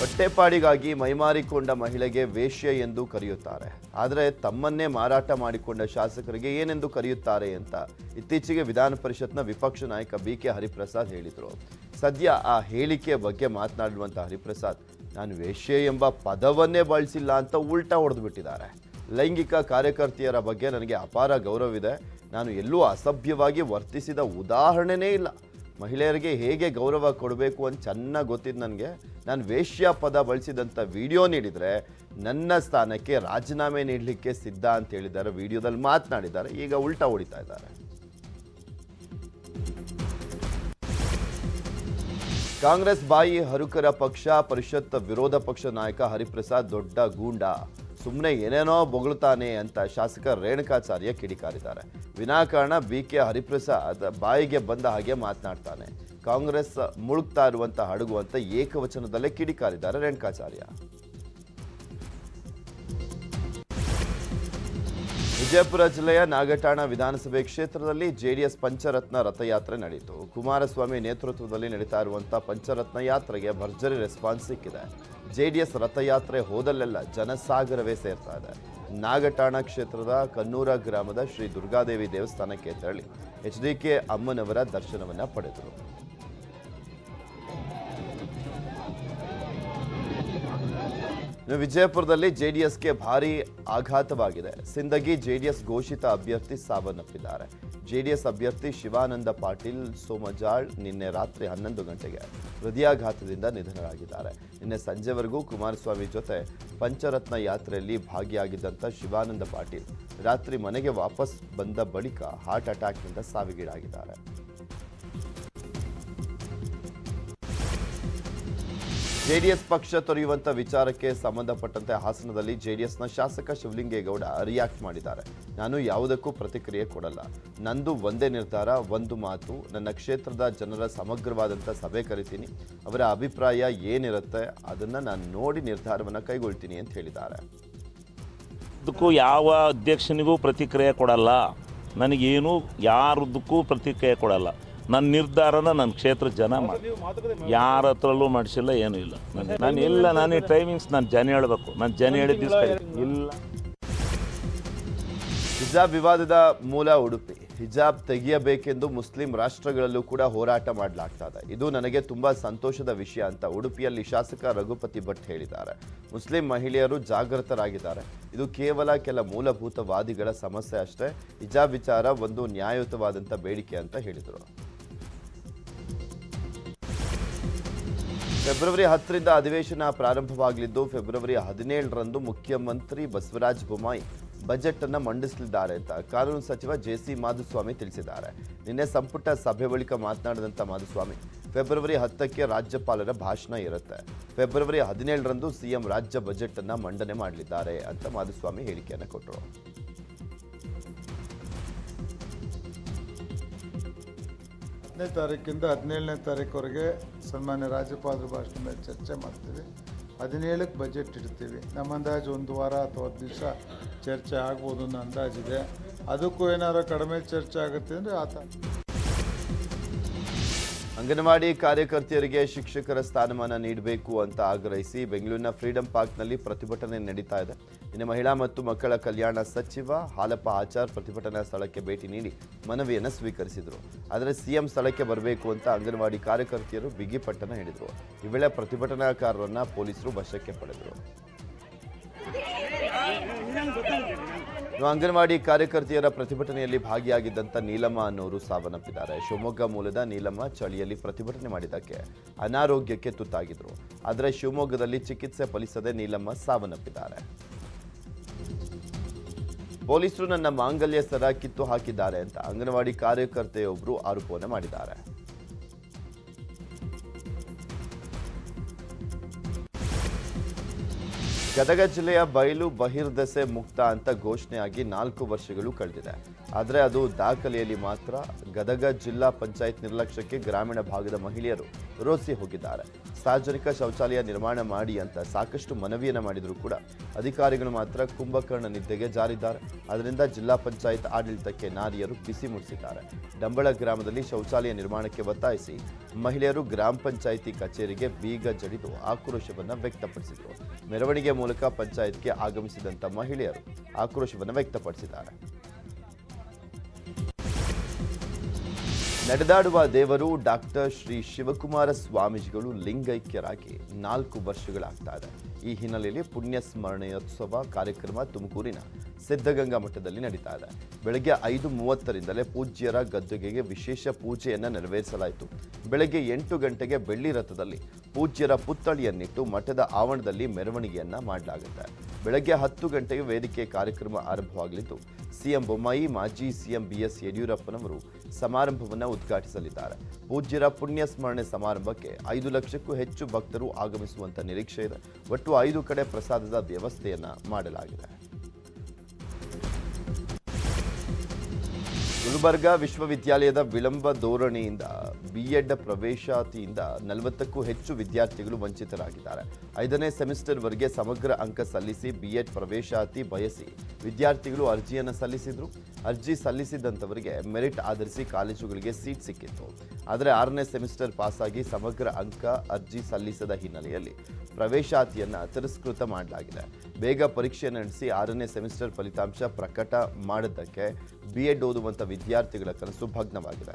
ಹೊಟ್ಟೆಪಾಡಿಗಾಗಿ ಮೈಮಾರಿಕೊಂಡ ಮಹಿಳೆಗೆ ವೇಶ್ಯೆ ಎಂದು ಕರೆಯುತ್ತಾರೆ. ಆದರೆ ತಮ್ಮನ್ನೇ ಮಾರಾಟ ಮಾಡಿಕೊಂಡ ಶಾಸಕರಿಗೆ ಏನೆಂದು ಕರೆಯುತ್ತಾರೆ ಅಂತ ಇತ್ತೀಚೆಗೆ ವಿಧಾನ ಪರಿಷತ್ನ ವಿಪಕ್ಷ ನಾಯಕ ಬಿಕೆ ಹರಿಪ್ರಸಾದ್ ಹೇಳಿದರು. ಸದ್ಯ ಆ ಹೇಳಿಕೆ ಬಗ್ಗೆ ಮಾತನಾಡಿರುವಂಥ ಹರಿಪ್ರಸಾದ್, ನಾನು ವೇಶ್ಯೆ ಎಂಬ ಪದವನ್ನೇ ಬಳಸಿಲ್ಲ ಅಂತ ಉಲ್ಟಾ ಹೊಡೆದು ಬಿಟ್ಟಿದ್ದಾರೆ. ಲೈಂಗಿಕ ಕಾರ್ಯಕರ್ತೆಯರ ಬಗ್ಗೆ ನನಗೆ ಅಪಾರ ಗೌರವವಿದೆ. ನಾನು ಎಲ್ಲೂ ಅಸಭ್ಯವಾಗಿ ವರ್ತಿಸಿದ ಉದಾಹರಣೆನೇ ಇಲ್ಲ. ಮಹಿಳೆಯರಿಗೆ ಹೇಗೆ ಗೌರವ ಕೊಡಬೇಕು ಅಂತ ಚೆನ್ನಾಗಿ ಗೊತ್ತಿದ್ದು ನನಗೆ. ನಾನು ವೇಶ್ಯ ಪದ ಬಳಸಿದಂಥ ವಿಡಿಯೋ ನೀಡಿದರೆ ನನ್ನ ಸ್ಥಾನಕ್ಕೆ ರಾಜೀನಾಮೆ ನೀಡಲಿಕ್ಕೆ ಸಿದ್ಧ ಅಂತ ಹೇಳಿದ್ದಾರೆ. ವಿಡಿಯೋದಲ್ಲಿ ಮಾತನಾಡಿದ್ದಾರೆ. ಈಗ ಉಲ್ಟಾ ಹೊಡಿತಾ ಇದ್ದಾರೆ. ಕಾಂಗ್ರೆಸ್ ಬಾಯಿ ಹರುಕರ ಪಕ್ಷ ಪರಿಷತ್ ವಿರೋಧ ಪಕ್ಷ ನಾಯಕ ಹರಿಪ್ರಸಾದ್ ದೊಡ್ಡ ಗೂಂಡ, ಸುಮ್ಮನೆ ಏನೇನೋ ಬೊಗಳುತ್ತಾನೆ ಅಂತ ಶಾಸಕ ರೇಣುಕಾಚಾರ್ಯ ಕಿಡಿಕಾರಿದ್ದಾರೆ. ವಿನಾಕಾರಣ ಬಿಕೆ ಹರಿಪ್ರಸಾದ್ ಬಾಯಿಗೆ ಬಂದ ಹಾಗೆ ಮಾತನಾಡ್ತಾನೆ, ಕಾಂಗ್ರೆಸ್ ಮುಳುಗ್ತಾ ಇರುವಂತ ಹಡಗು ಅಂತ ಏಕವಚನದಲ್ಲೇ ಕಿಡಿಕಾರಿದ್ದಾರೆ ರೇಣುಕಾಚಾರ್ಯ. ವಿಜಯಪುರ ಜಿಲ್ಲೆಯ ನಾಗಠಾಣ ವಿಧಾನಸಭೆ ಕ್ಷೇತ್ರದಲ್ಲಿ ಜೆಡಿಎಸ್ ಪಂಚರತ್ನ ರಥಯಾತ್ರೆ ನಡೆಯಿತು. ಕುಮಾರಸ್ವಾಮಿ ನೇತೃತ್ವದಲ್ಲಿ ನಡೀತಾ ಇರುವಂತಹ ಪಂಚರತ್ನ ಯಾತ್ರೆಗೆ ಭರ್ಜರಿ ರೆಸ್ಪಾನ್ಸ್ ಸಿಕ್ಕಿದೆ. ಜೆಡಿಎಸ್ ರಥಯಾತ್ರೆ ಹೋದಲ್ಲೆಲ್ಲ ಜನಸಾಗರವೇ ಸೇರ್ತಾ ಇದೆ. ನಾಗಠಾಣ ಕ್ಷೇತ್ರದ ಕನ್ನೂರ ಗ್ರಾಮದ ಶ್ರೀ ದುರ್ಗಾದೇವಿ ದೇವಸ್ಥಾನಕ್ಕೆ ತೆರಳಿ ಎಚ್ಡಿಕೆ ಅಮ್ಮನವರ ದರ್ಶನವನ್ನ ಪಡೆದರು. ವಿಜಯಪುರದಲ್ಲಿ ಜೆಡಿಎಸ್ಗೆ ಭಾರೀ ಆಘಾತವಾಗಿದೆ. ಸಿಂದಗಿ ಜೆಡಿಎಸ್ ಘೋಷಿತ ಅಭ್ಯರ್ಥಿ ಸಾವನ್ನಪ್ಪಿದ್ದಾರೆ. ಜೆಡಿಎಸ್ ಅಭ್ಯರ್ಥಿ ಶಿವಾನಂದ ಪಾಟೀಲ್ ಸೋಮಜಾಳ್ ನಿನ್ನೆ ರಾತ್ರಿ 11 ಗಂಟೆಗೆ ಹೃದಯಾಘಾತದಿಂದ ನಿಧನರಾಗಿದ್ದಾರೆ. ನಿನ್ನೆ ಸಂಜೆವರೆಗೂ ಕುಮಾರಸ್ವಾಮಿ ಜೊತೆ ಪಂಚರತ್ನ ಯಾತ್ರೆಯಲ್ಲಿ ಭಾಗಿಯಾಗಿದ್ದಂಥ ಶಿವಾನಂದ ಪಾಟೀಲ್ ರಾತ್ರಿ ಮನೆಗೆ ವಾಪಸ್ ಬಂದ ಬಳಿಕ ಹಾರ್ಟ್ ಅಟ್ಯಾಕ್ನಿಂದ ಸಾವಿಗೀಡಾಗಿದ್ದಾರೆ. ಜೆಡಿಎಸ್ ಪಕ್ಷ ತೊರೆಯುವಂತ ವಿಚಾರಕ್ಕೆ ಸಂಬಂಧಪಟ್ಟಂತೆ ಹಾಸನದಲ್ಲಿ ಜೆಡಿಎಸ್ನ ಶಾಸಕ ಶಿವಲಿಂಗೇಗೌಡ ರಿಯಾಕ್ಟ್ ಮಾಡಿದ್ದಾರೆ. ನಾನು ಯಾವುದಕ್ಕೂ ಪ್ರತಿಕ್ರಿಯೆ ಕೊಡಲ್ಲ. ನಂದು ಒಂದೇ ನಿರ್ಧಾರ, ಒಂದು ಮಾತು. ನನ್ನ ಕ್ಷೇತ್ರದ ಜನರ ಸಮಗ್ರವಾದಂಥ ಸಭೆ ಕರಿತೀನಿ. ಅವರ ಅಭಿಪ್ರಾಯ ಏನಿರುತ್ತೆ ಅದನ್ನು ನಾನು ನೋಡಿ ನಿರ್ಧಾರವನ್ನು ಕೈಗೊಳ್ತೀನಿ ಅಂತ ಹೇಳಿದ್ದಾರೆ. ಅದಕ್ಕೂ ಯಾವ ಅಧ್ಯಕ್ಷನಿಗೂ ಪ್ರತಿಕ್ರಿಯೆ ಕೊಡಲ್ಲ. ನನಗೇನು ಯಾರದಕ್ಕೂ ಪ್ರತಿಕ್ರಿಯೆ ಕೊಡಲ್ಲ. ನನ್ನ ನಿರ್ಧಾರನ ನನ್ನ ಕ್ಷೇತ್ರ ಜನ ಮಾಡಿ, ಯಾರ ಹತ್ರಲ್ಲೂ ಮಾಡಿಸಿಲ್ಲ, ಏನೂ ಇಲ್ಲ. ನಾನು ಟೈಮಿಂಗ್ಸ್ ನಾನು ಜನ ಹೇಳಬೇಕು. ನಾನು ಜನ ಹೇಳಿದ ದಿವಸ ಇಲ್ಲ. ಹಿಜಾಬ್ ವಿವಾದದ ಮೂಲ ಉಡುಪಿ. ಹಿಜಾಬ್ ತೆಗೆಯಬೇಕೆಂದು ಮುಸ್ಲಿಂ ರಾಷ್ಟ್ರಗಳಲ್ಲೂ ಕೂಡ ಹೋರಾಟ ಮಾಡಲಾಗ್ತಾ ಇದೆ. ಇದು ನನಗೆ ತುಂಬಾ ಸಂತೋಷದ ವಿಷಯ ಅಂತ ಉಡುಪಿಯಲ್ಲಿ ಶಾಸಕ ರಘುಪತಿ ಭಟ್ ಹೇಳಿದ್ದಾರೆ. ಮುಸ್ಲಿಂ ಮಹಿಳೆಯರು ಜಾಗೃತರಾಗಿದ್ದಾರೆ. ಇದು ಕೇವಲ ಕೆಲ ಮೂಲಭೂತವಾದಿಗಳ ಸಮಸ್ಯೆ ಅಷ್ಟೇ. ಹಿಜಾಬ್ ವಿಚಾರ ಒಂದು ನ್ಯಾಯಯುತವಾದಂಥ ಬೇಡಿಕೆ ಅಂತ ಹೇಳಿದರು. ಫೆಬ್ರವರಿ 10ರಿಂದ ಅಧಿವೇಶನ ಪ್ರಾರಂಭವಾಗಲಿದ್ದು ಫೆಬ್ರವರಿ 17ರಂದು ಮುಖ್ಯಮಂತ್ರಿ ಬಸವರಾಜ ಬೊಮ್ಮಾಯಿ ಬಜೆಟ್ ಅನ್ನು ಮಂಡಿಸಲಿದ್ದಾರೆ ಅಂತ ಕಾನೂನು ಸಚಿವ ಜೆಸಿ ಮಾಧುಸ್ವಾಮಿ ತಿಳಿಸಿದ್ದಾರೆ. ನಿನ್ನೆ ಸಂಪುಟ ಸಭೆ ಬಳಿಕ ಮಾತನಾಡಿದಂಥ ಮಾಧುಸ್ವಾಮಿ, ಫೆಬ್ರವರಿ 10ಕ್ಕೆ ರಾಜ್ಯಪಾಲರ ಭಾಷಣ ಇರುತ್ತೆ. ಫೆಬ್ರವರಿ 17ರಂದು ಸಿಎಂ ರಾಜ್ಯ ಬಜೆಟ್ ಅನ್ನು ಮಂಡನೆ ಮಾಡಲಿದ್ದಾರೆ ಅಂತ ಮಾಧುಸ್ವಾಮಿ ಹೇಳಿಕೆಯನ್ನು ಕೊಟ್ಟರು. 10ನೇ ತಾರೀಕಿಂದ 17ನೇ ತಾರೀಕುವರೆಗೆ ಸನ್ಮಾನ್ಯ ರಾಜ್ಯಪಾಲರ ಭಾಷಣ ಮೇಲೆ ಚರ್ಚೆ ಮಾಡ್ತೀವಿ. 17ಕ್ಕೆ ಬಜೆಟ್ ಇಡ್ತೀವಿ. ನಮ್ಮ ಅಂದಾಜು 1 ವಾರ ಅಥವಾ 10 ದಿವಸ ಚರ್ಚೆ ಆಗ್ಬೋದು ಅನ್ನೋ ಅಂದಾಜಿದೆ. ಅದಕ್ಕೂ ಏನಾದ್ರು ಕಡಿಮೆ ಚರ್ಚೆ ಆಗುತ್ತೆ ಅಂದರೆ ಆತ. ಅಂಗನವಾಡಿ ಕಾರ್ಯಕರ್ತೆಯರಿಗೆ ಶಿಕ್ಷಕರ ಸ್ಥಾನಮಾನ ನೀಡಬೇಕು ಅಂತ ಆಗ್ರಹಿಸಿ ಬೆಂಗಳೂರಿನ ಫ್ರೀಡಂ ಪಾರ್ಕ್ನಲ್ಲಿ ಪ್ರತಿಭಟನೆ ನಡೀತಾ ಇದೆ. ಇನ್ನು ಮಹಿಳಾ ಮತ್ತು ಮಕ್ಕಳ ಕಲ್ಯಾಣ ಸಚಿವ ಹಾಲಪ್ಪ ಆಚಾರ್ ಪ್ರತಿಭಟನಾ ಸ್ಥಳಕ್ಕೆ ಭೇಟಿ ನೀಡಿ ಮನವಿಯನ್ನು ಸ್ವೀಕರಿಸಿದರು. ಆದರೆ ಸಿಎಂ ಸ್ಥಳಕ್ಕೆ ಬರಬೇಕು ಅಂತ ಅಂಗನವಾಡಿ ಕಾರ್ಯಕರ್ತೆಯರು ಬಿಗಿಪಟ್ಟನ ಹಿಡಿದರು. ಈ ವೇಳೆ ಪ್ರತಿಭಟನಾಕಾರರನ್ನ ಪೊಲೀಸರು ವಶಕ್ಕೆ ಪಡೆದರು. ಅಂಗನವಾಡಿ ಕಾರ್ಯಕರ್ತೆಯರ ಪ್ರತಿಭಟನೆಯಲ್ಲಿ ಭಾಗಿಯಾಗಿದ್ದಂಥ ನೀಲಮ್ಮ ಅನ್ನೋರು ಸಾವನ್ನಪ್ಪಿದ್ದಾರೆ. ಶಿವಮೊಗ್ಗ ಮೂಲದ ನೀಲಮ್ಮ ಚಳಿಯಲ್ಲಿ ಪ್ರತಿಭಟನೆ ಮಾಡಿದ್ದಕ್ಕೆ ಅನಾರೋಗ್ಯಕ್ಕೆ ತುತ್ತಾಗಿದ್ರು. ಆದರೆ ಶಿವಮೊಗ್ಗದಲ್ಲಿ ಚಿಕಿತ್ಸೆ ಫಲಿಸದೆ ನೀಲಮ್ಮ ಸಾವನ್ನಪ್ಪಿದ್ದಾರೆ. ಪೊಲೀಸರು ನನ್ನ ಮಾಂಗಲ್ಯ ಸರ ಕಿತ್ತು ಹಾಕಿದ್ದಾರೆ ಅಂತ ಅಂಗನವಾಡಿ ಕಾರ್ಯಕರ್ತೆಯೊಬ್ಬರು ಆರೋಪವನ್ನು ಮಾಡಿದ್ದಾರೆ. ಗದಗ ಜಿಲ್ಲೆಯ ಬಯಲು ಬಹಿರ್ದೆಸೆ ಮುಕ್ತ ಅಂತ ಘೋಷಣೆಯಾಗಿ 4 ವರ್ಷಗಳು ಕಳೆದಿದೆ. ಆದರೆ ಅದು ದಾಖಲೆಯಲ್ಲಿ ಮಾತ್ರ. ಗದಗ ಜಿಲ್ಲಾ ಪಂಚಾಯತ್ ನಿರ್ಲಕ್ಷ್ಯಕ್ಕೆ ಗ್ರಾಮೀಣ ಭಾಗದ ಮಹಿಳೆಯರು ರೋಸಿ ಹೋಗಿದ್ದಾರೆ. ಸಾರ್ವಜನಿಕ ಶೌಚಾಲಯ ನಿರ್ಮಾಣ ಮಾಡಿ ಅಂತ ಸಾಕಷ್ಟು ಮನವಿಯನ್ನು ಮಾಡಿದರೂ ಕೂಡ ಅಧಿಕಾರಿಗಳು ಮಾತ್ರ ಕುಂಭಕರ್ಣ ನಿದ್ದೆಗೆ ಜಾರಿದ್ದಾರೆ. ಅದರಿಂದ ಜಿಲ್ಲಾ ಪಂಚಾಯತ್ ಆಡಳಿತಕ್ಕೆ ನಾರಿಯರು ಬಿಸಿ ಮುಟ್ಟಿಸಿದ್ದಾರೆ. ಡಂಬಳ ಗ್ರಾಮದಲ್ಲಿ ಶೌಚಾಲಯ ನಿರ್ಮಾಣಕ್ಕೆ ಒತ್ತಾಯಿಸಿ ಮಹಿಳೆಯರು ಗ್ರಾಮ ಪಂಚಾಯಿತಿ ಕಚೇರಿಗೆ ಬೀಗ ಜಡಿದು ಆಕ್ರೋಶವನ್ನು ವ್ಯಕ್ತಪಡಿಸಿದರು. ಮೆರವಣಿಗೆ ಮೂಲಕ ಪಂಚಾಯತ್ಗೆ ಆಗಮಿಸಿದಂಥ ಮಹಿಳೆಯರು ಆಕ್ರೋಶವನ್ನು ವ್ಯಕ್ತಪಡಿಸಿದ್ದಾರೆ. ನಡೆದಾಡುವ ದೇವರು ಡಾಕ್ಟರ್ ಶ್ರೀ ಶಿವಕುಮಾರ ಸ್ವಾಮೀಜಿಗಳು ಲಿಂಗೈಕ್ಯರಾಗಿ 4 ವರ್ಷಗಳಾಗ್ತಾ ಇದೆ. ಈ ಹಿನ್ನೆಲೆಯಲ್ಲಿ ಪುಣ್ಯ ಸ್ಮರಣೆಯೋತ್ಸವ ಕಾರ್ಯಕ್ರಮ ತುಮಕೂರಿನ ಸಿದ್ಧಗಂಗಾ ಮಠದಲ್ಲಿ ನಡೀತಾ ಇದೆ. ಬೆಳಗ್ಗೆ 5:30ರಿಂದಲೇ ಪೂಜ್ಯರ ಗದ್ದುಗೆಗೆ ವಿಶೇಷ ಪೂಜೆಯನ್ನು ನೆರವೇರಿಸಲಾಯಿತು. ಬೆಳಗ್ಗೆ 8 ಗಂಟೆಗೆ ಬೆಳ್ಳಿ ರಥದಲ್ಲಿ ಪೂಜ್ಯರ ಪುತ್ಥಳಿಯನ್ನಿಟ್ಟು ಮಠದ ಆವರಣದಲ್ಲಿ ಮೆರವಣಿಗೆಯನ್ನ ಮಾಡಲಾಗುತ್ತೆ. ಬೆಳಗ್ಗೆ 10 ಗಂಟೆಗೆ ವೇದಿಕೆ ಕಾರ್ಯಕ್ರಮ ಆರಂಭವಾಗಲಿದ್ದು ಸಿಎಂ ಬೊಮ್ಮಾಯಿ, ಮಾಜಿ ಸಿಎಂ BS ಯಡಿಯೂರಪ್ಪನವರು ಸಮಾರಂಭವನ್ನು ಉದ್ಘಾಟಿಸಲಿದ್ದಾರೆ. ಪೂಜ್ಯರ ಪುಣ್ಯ ಸ್ಮರಣೆ ಸಮಾರಂಭಕ್ಕೆ 5 ಲಕ್ಷಕ್ಕೂ ಹೆಚ್ಚು ಭಕ್ತರು ಆಗಮಿಸುವಂತ ನಿರೀಕ್ಷೆ ಇದೆ. ಒಟ್ಟು 5 ಕಡೆ ಪ್ರಸಾದದ ವ್ಯವಸ್ಥೆಯನ್ನ ಮಾಡಲಾಗಿದೆ. ಗುಲ್ಬರ್ಗಾ ವಿಶ್ವವಿದ್ಯಾಲಯದ ವಿಳಂಬ ಧೋರಣೆಯಿಂದ B.Ed ಪ್ರವೇಶಾತಿಯಿಂದ 40ಕ್ಕೂ ಹೆಚ್ಚು ವಿದ್ಯಾರ್ಥಿಗಳು ವಂಚಿತರಾಗಿದ್ದಾರೆ. 5ನೇ ಸೆಮಿಸ್ಟರ್ವರೆಗೆ ಸಮಗ್ರ ಅಂಕ ಸಲ್ಲಿಸಿ B.Ed ಪ್ರವೇಶಾತಿ ಬಯಸಿ ವಿದ್ಯಾರ್ಥಿಗಳು ಅರ್ಜಿಯನ್ನು ಸಲ್ಲಿಸಿದ್ರು. ಅರ್ಜಿ ಸಲ್ಲಿಸಿದಂಥವರಿಗೆ ಮೆರಿಟ್ ಆಧರಿಸಿ ಕಾಲೇಜುಗಳಿಗೆ ಸೀಟ್ ಸಿಕ್ಕಿತ್ತು. ಆದರೆ 6ನೇ ಸೆಮಿಸ್ಟರ್ ಪಾಸಾಗಿ ಸಮಗ್ರ ಅಂಕ ಅರ್ಜಿ ಸಲ್ಲಿಸದ ಹಿನ್ನೆಲೆಯಲ್ಲಿ ಪ್ರವೇಶಾತಿಯನ್ನು ತಿರಸ್ಕೃತ ಮಾಡಲಾಗಿದೆ. ಬೇಗ ಪರೀಕ್ಷೆ ನಡೆಸಿ 6ನೇ ಸೆಮಿಸ್ಟರ್ ಫಲಿತಾಂಶ ಪ್ರಕಟ ಮಾಡಿದ್ದಕ್ಕೆ B.Ed ಓದುವಂಥ ವಿದ್ಯಾರ್ಥಿಗಳ ಕನಸು ಭಗ್ನವಾಗಿದೆ.